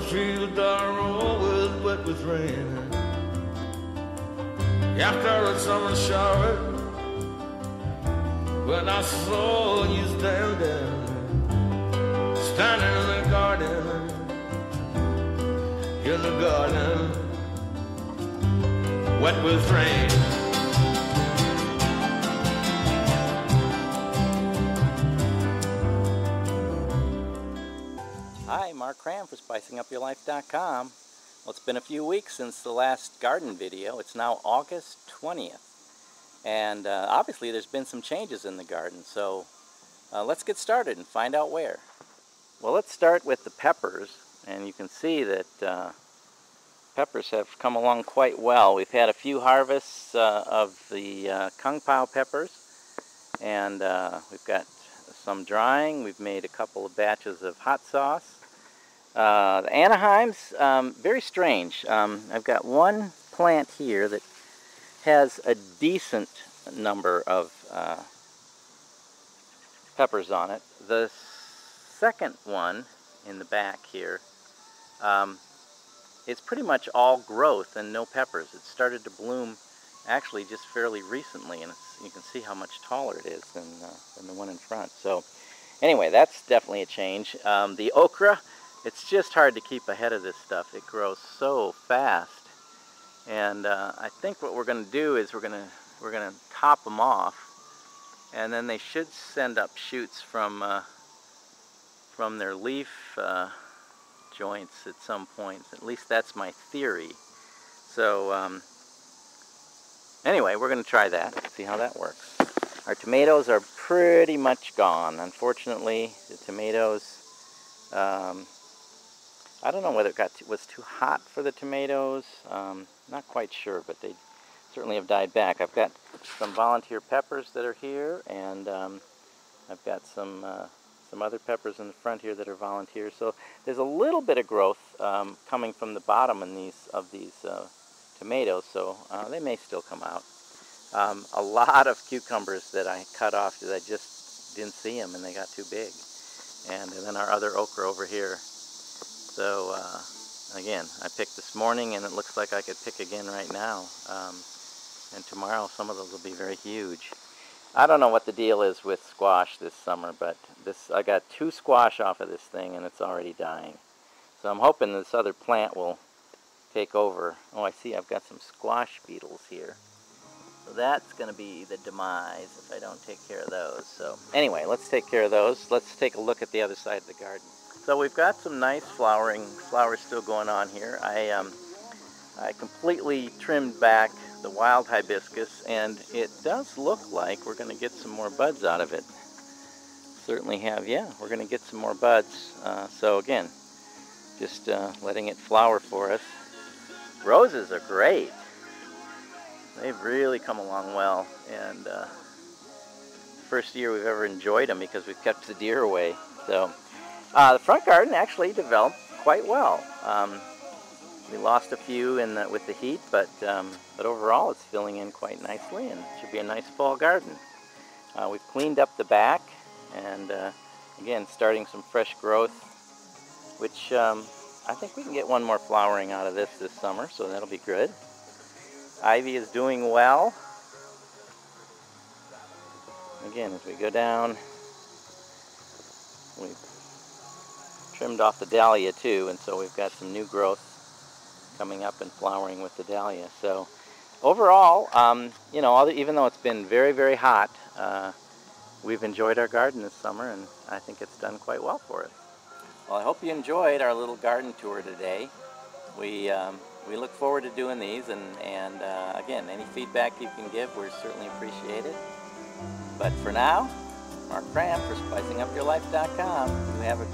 fields are always wet with rain. After a summer shower, when I saw you standing in the garden, wet with rain. Hi, Mark Cram for SpicingUpYourLife.com. Well, it's been a few weeks since the last garden video. It's now August 20th. And obviously there's been some changes in the garden, so let's get started and find out where. Well, let's start with the peppers, and you can see that peppers have come along quite well. We've had a few harvests of the Kung Pao peppers, and we've got some drying. We've made a couple of batches of hot sauce. The Anaheims, very strange. I've got one plant here that has a decent number of peppers on it. The second one in the back here, it's pretty much all growth and no peppers. It started to bloom actually just fairly recently, and you can see how much taller it is than the one in front. So anyway, that's definitely a change. The okra, it's just hard to keep ahead of this stuff. It grows so fast. And I think what we're going to do is we're going to top them off, and then they should send up shoots from their leaf joints at some point. At least that's my theory. So anyway, we're going to try that, see how that works. Our tomatoes are pretty much gone. Unfortunately, the tomatoes, I don't know whether it was too hot for the tomatoes. Not quite sure, but they certainly have died back. I've got some volunteer peppers that are here, and I've got some other peppers in the front here that are volunteers. So there's a little bit of growth coming from the bottom of these tomatoes, so they may still come out. A lot of cucumbers that I cut off because I just didn't see them and they got too big. And then our other okra over here. So again, I picked this morning, and it looks like I could pick again right now. And tomorrow some of those will be very huge. I don't know what the deal is with squash this summer, but I got 2 squash off of this thing, and it's already dying. So I'm hoping this other plant will take over. Oh, I see I've got some squash beetles here. So that's going to be the demise if I don't take care of those. So anyway, let's take care of those. Let's take a look at the other side of the garden. So we've got some nice flowers still going on here. I completely trimmed back the wild hibiscus, and it does look like we're going to get some more buds out of it. Certainly have, yeah, we're going to get some more buds. So again, just letting it flower for us. Roses are great. They've really come along well, and first year we've ever enjoyed them because we've kept the deer away. So the front garden actually developed quite well. We lost a few with the heat, but overall it's filling in quite nicely, and it should be a nice fall garden. We've cleaned up the back, and again, starting some fresh growth, which I think we can get one more flowering out of this summer, so that'll be good. Ivy is doing well. Again, as we go down, we've trimmed off the dahlia too, and so we've got some new growth coming up and flowering with the dahlia. So overall, you know, even though it's been very, very hot, we've enjoyed our garden this summer, and I think it's done quite well for us. Well, I hope you enjoyed our little garden tour today. We look forward to doing these, and again, any feedback you can give, we're certainly appreciated. But for now, Mark Cram for SpicingUpYourLife.com. You have a